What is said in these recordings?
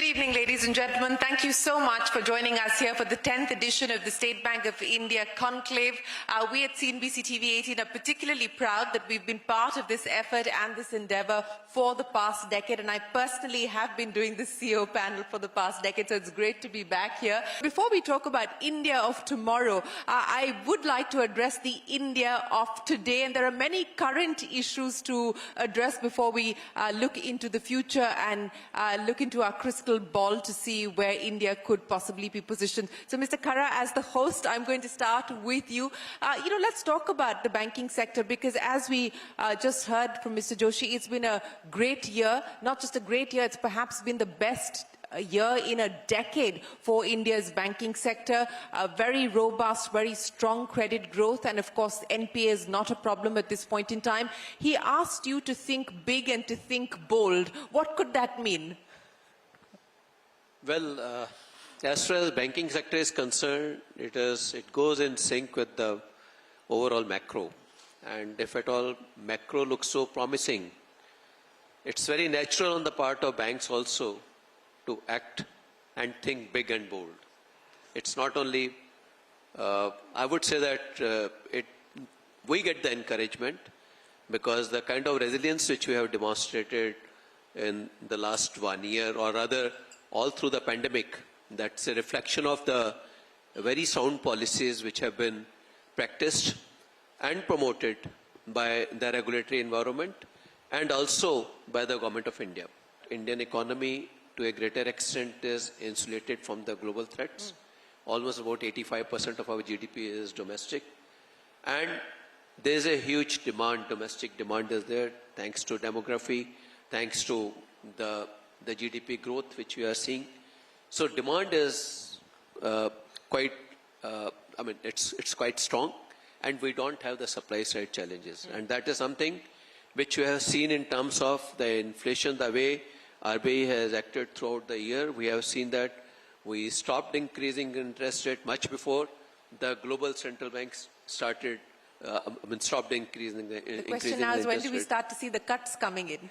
Good evening, ladies and gentlemen. Thank you so much for joining us here for the 10th edition of the State Bank of India Conclave. We at CNBC TV18 are particularly proud that we've been part of this effort and this endeavor for the past decade, and I personally have been doing this CEO panel for the past decade, so it's great to be back here. Before we talk about India of tomorrow, I would like to address the India of today, and there are many current issues to address before we look into the future and look into our crystal ball to see where India could possibly be positioned. So, Mr. Khara, as the host, I'm going to start with you. Let's talk about the banking sector, because as we just heard from Mr. Joshi, it's been a great year. Not just a great year, it's perhaps been the best year in a decade for India's banking sector. Very robust, very strong credit growth, and of course NPA is not a problem at this point in time. He asked you to think big and to think bold. What could that mean? Well, as far as the banking sector is concerned, it goes in sync with the overall macro. And if at all macro looks so promising, it's very natural on the part of banks also to act and think big and bold. It's not only, I would say that we get the encouragement because the kind of resilience which we have demonstrated in the last 1 year, or rather all through the pandemic, that's a reflection of the very sound policies which have been practiced and promoted by the regulatory environment and also by the government of India. Indian economy to a greater extent is insulated from the global threats. Almost about 85% of our GDP is domestic. And there is a huge demand, domestic demand is there, thanks to demography, thanks to the GDP growth which we are seeing. So demand is it's quite strong, and we don't have the supply side challenges. And that is something which we have seen in terms of the inflation, the way RBI has acted throughout the year. We have seen that we stopped increasing interest rate much before the global central banks started, stopped increasing the interest rate. The question now is, when do we start to see the cuts coming in?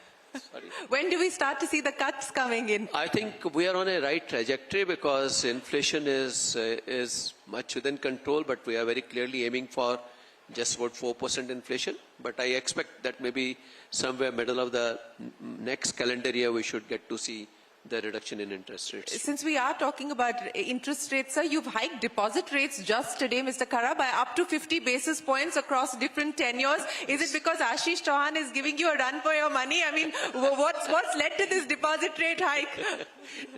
Sorry? When do we start to see the cuts coming in? I think we are on a right trajectory because inflation is much within control, but we are very clearly aiming for just about 4% inflation. But I expect that maybe somewhere middle of the next calendar year we should get to see the reduction in interest rates. Since we are talking about interest rates, sir, you've hiked deposit rates just today, Mr. Khara, by up to 50 basis points across different tenures. Is it because Ashish Chauhan is giving you a run for your money? I mean, what's led to this deposit rate hike?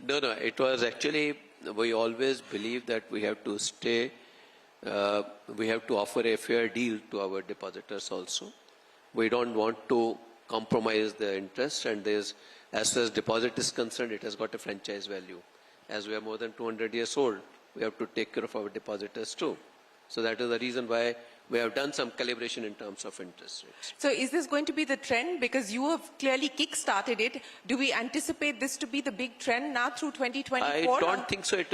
No, it was actually, we always believe that we have to stay, we have to offer a fair deal to our depositors also. We don't want to compromise the interest, and as far as deposit is concerned, it has got a franchise value. As we are more than 200 years old, we have to take care of our depositors too. So that is the reason why we have done some calibration in terms of interest rates. So is this going to be the trend? Because you have clearly kick-started it. Do we anticipate this to be the big trend now through 2024? I don't think so. It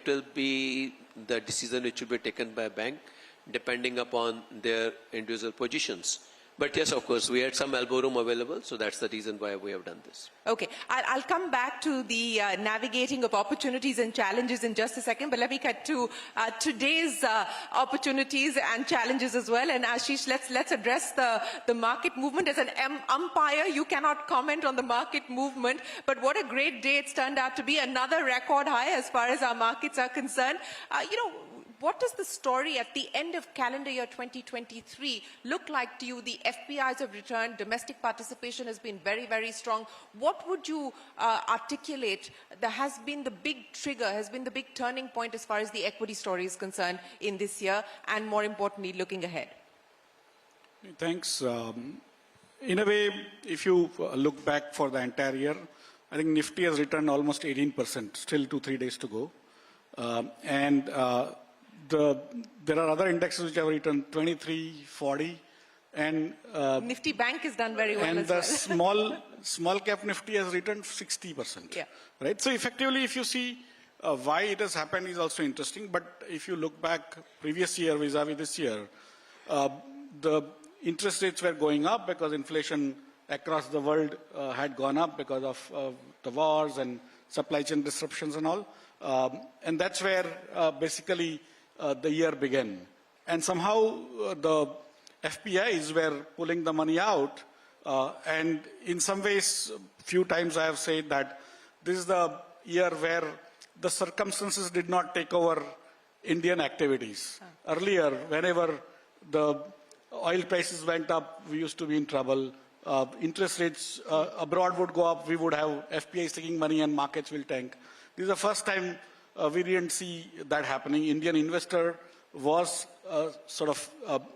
will be the decision which will be taken by a bank depending upon their individual positions. But yes, of course, we had some elbow room available, so that's the reason why we have done this. Okay, I'll come back to the navigating of opportunities and challenges in just a second, but let me cut to today's opportunities and challenges as well. And Ashish, let's address the market movement. As an umpire, you cannot comment on the market movement, but what a great day it's turned out to be. Another record high as far as our markets are concerned. What does the story at the end of calendar year 2023 look like to you? The FPIs have returned, domestic participation has been very, very strong. What would you articulate that has been the big trigger, has been the big turning point as far as the equity story is concerned in this year, and more importantly, looking ahead? Thanks. In a way, if you look back for the entire year, I think Nifty has returned almost 18%, still 2-3 days to go. There are other indexes which have returned 23, 40, and Nifty Bank has done very well. And as the well. small cap Nifty has returned 60%. Yeah. Right. So effectively, if you see why it has happened is also interesting. But if you look back previous year vis-a-vis this year, the interest rates were going up because inflation across the world had gone up because of the wars and supply chain disruptions and all. And that's where basically the year began. And somehow the FPIs were pulling the money out. And in some ways, few times I have said that this is the year where the circumstances did not take over Indian activities. Earlier, whenever the oil prices went up, we used to be in trouble. Interest rates abroad would go up, we would have FPIs taking money and markets will tank. This is the first time we didn't see that happening. Indian investor was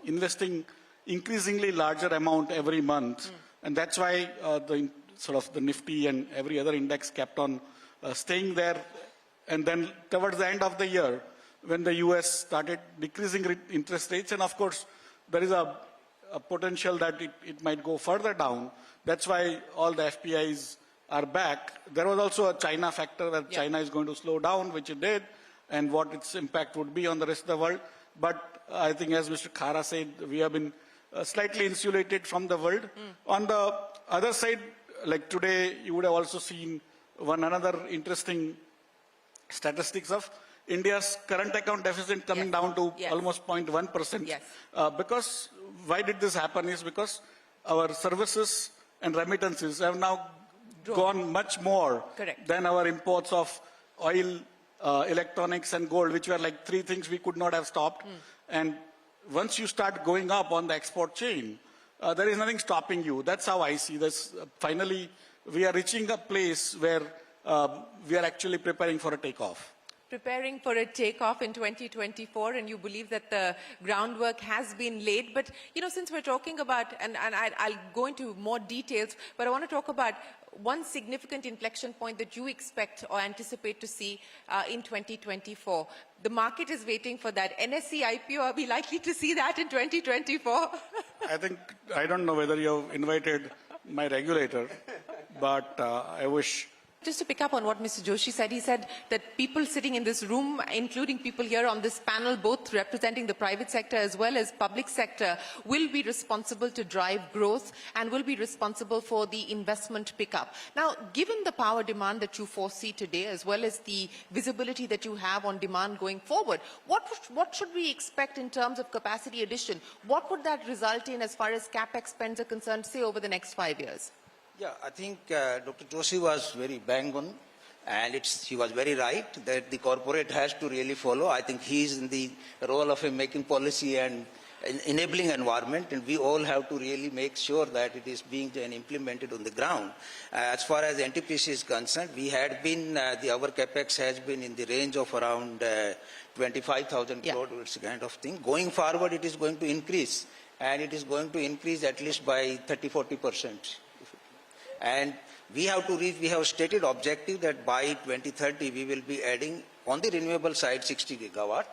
investing increasingly larger amount every month. And that's why the Nifty and every other index kept on staying there. And then towards the end of the year, when the US started decreasing interest rates, and of course, there is a potential that it might go further down. That's why all the FPIs are back. There was also a China factor where China is going to slow down, which it did, and what its impact would be on the rest of the world. But I think, as Mr. Khara said, we have been slightly insulated from the world. On the other side, like today, you would have also seen another interesting statistics of India's current account deficit coming down to almost 0.1%. Yes. Because why did this happen is because our services and remittances have now gone much more than our imports of oil, electronics and gold, which were like three things we could not have stopped. And once you start going up on the export chain, there is nothing stopping you. That's how I see this. Finally, we are reaching a place where we are actually preparing for a takeoff. Preparing for a takeoff in 2024, and you believe that the groundwork has been laid. But, you know, since we're talking about, and I'll go into more details, but I want to talk about one significant inflection point that you expect or anticipate to see in 2024. The market is waiting for that. NSE IPO, are we likely to see that in 2024? I don't know whether you've invited my regulator, but I wish. Just to pick up on what Mr. Joshi said, he said that people sitting in this room, including people here on this panel, both representing the private sector as well as public sector, will be responsible to drive growth and will be responsible for the investment pickup. Now, given the power demand that you foresee today, as well as the visibility that you have on demand going forward, what should we expect in terms of capacity addition? What would that result in as far as CapEx spends are concerned, say, over the next 5 years? Yeah, I think Dr. Joshi was very bang on, and he was very right that the corporate has to really follow. I think he's in the role of making policy and enabling environment, and we all have to really make sure that it is being implemented on the ground. As far as NTPC is concerned, we had been, our capex has been in the range of around 25,000 crore, kind of thing. Going forward, it is going to increase, and it is going to increase at least by 30–40%. And we have to reach, we have stated objective that by 2030 we will be adding on the renewable side 60 gigawatt.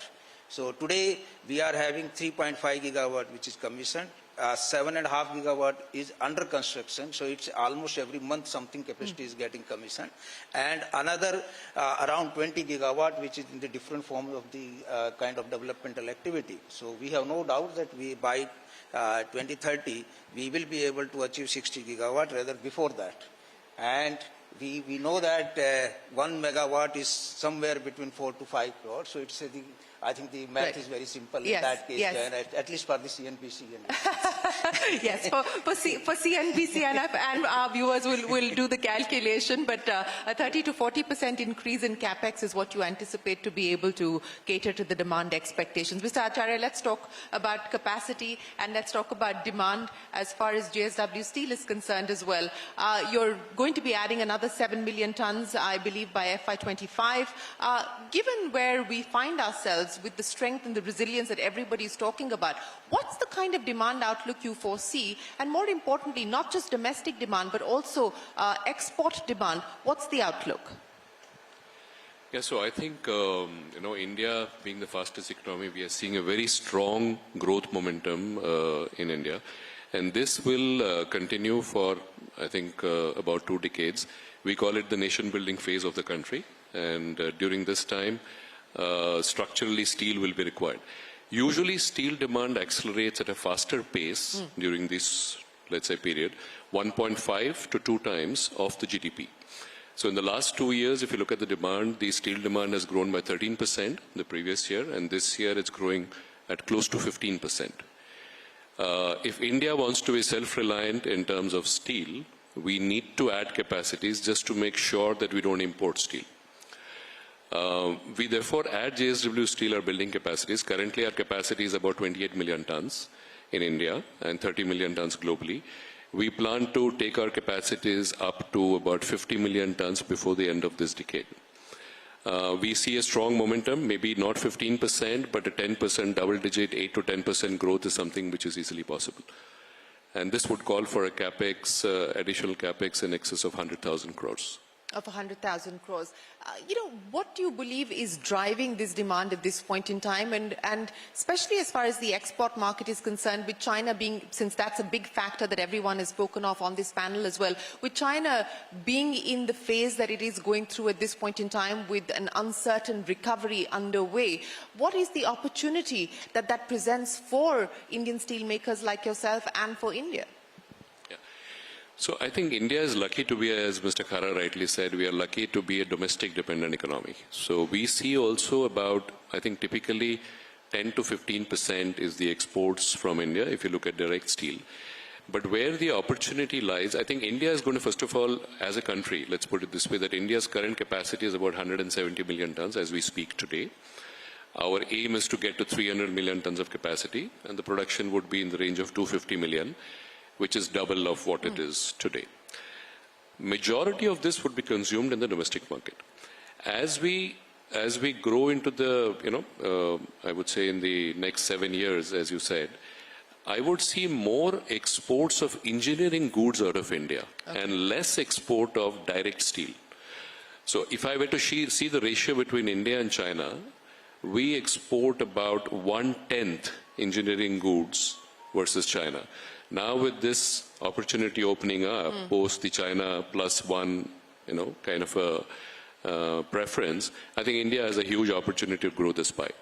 So today we are having 3.5 gigawatt which is commissioned, 7.5 gigawatt is under construction, so it's almost every month something capacity is getting commissioned, and another around 20 gigawatt which is in the different forms of the kind of developmental activity. So we have no doubt that we by 2030 we will be able to achieve 60 gigawatt rather before that. And we know that 1 megawatt is somewhere between 4 to 5 crores, so it's I think the math is very simple in that case, at least for the CNBC. Yes, for CNBC and our viewers will do the calculation, but a 30 to 40% increase in capex is what you anticipate to be able to cater to the demand expectations. Mr. Acharya, let's talk about capacity and let's talk about demand as far as JSW Steel is concerned as well. You're going to be adding another 7 million tons, I believe, by FY25. Given where we find ourselves with the strength and the resilience that everybody is talking about, what's the kind of demand outlook you foresee? And more importantly, not just domestic demand, but also export demand. What's the outlook? Yeah, so I think, India being the fastest economy, we are seeing a very strong growth momentum in India. And this will continue for, I think, about 2 decades. We call it the nation-building phase of the country. And during this time, structurally steel will be required. Usually steel demand accelerates at a faster pace during this, let's say, period, 1.5 to 2 times of the GDP. So in the last 2 years, if you look at the demand, the steel demand has grown by 13% the previous year, and this year it's growing at close to 15%. If India wants to be self-reliant in terms of steel, we need to add capacities just to make sure that we don't import steel. We therefore at JSW Steel are building capacities. Currently our capacity is about 28 million tons in India and 30 million tons globally. We plan to take our capacities up to about 50 million tons before the end of this decade. We see a strong momentum, maybe not 15%, but a 10% double-digit, 8 to 10% growth is something which is easily possible. And this would call for a capex, additional capex in excess of 100,000 crores. Of 100,000 crores. What do you believe is driving this demand at this point in time, and especially as far as the export market is concerned, with China being, since that's a big factor that everyone has spoken of on this panel as well, with China being in the phase that it is going through at this point in time with an uncertain recovery underway, what is the opportunity that presents for Indian steelmakers like yourself and for India? So I think India is lucky to be, as Mr. Khara rightly said, we are lucky to be a domestic dependent economy. So we see also about, I think typically 10 to 15% is the exports from India if you look at direct steel. But where the opportunity lies, I think India is going to, first of all, as a country, let's put it this way, that India's current capacity is about 170 million tons as we speak today. Our aim is to get to 300 million tons of capacity, and the production would be in the range of 250 million. Which is double of what it is today. Majority of this would be consumed in the domestic market. As we grow into the, I would say in the next 7 years, as you said, I would see more exports of engineering goods out of India and less export of direct steel. So if I were to see the ratio between India and China, we export about 1/10 engineering goods versus China. Now with this opportunity opening up, post the China +1, kind of a preference, I think India has a huge opportunity to grow this pie.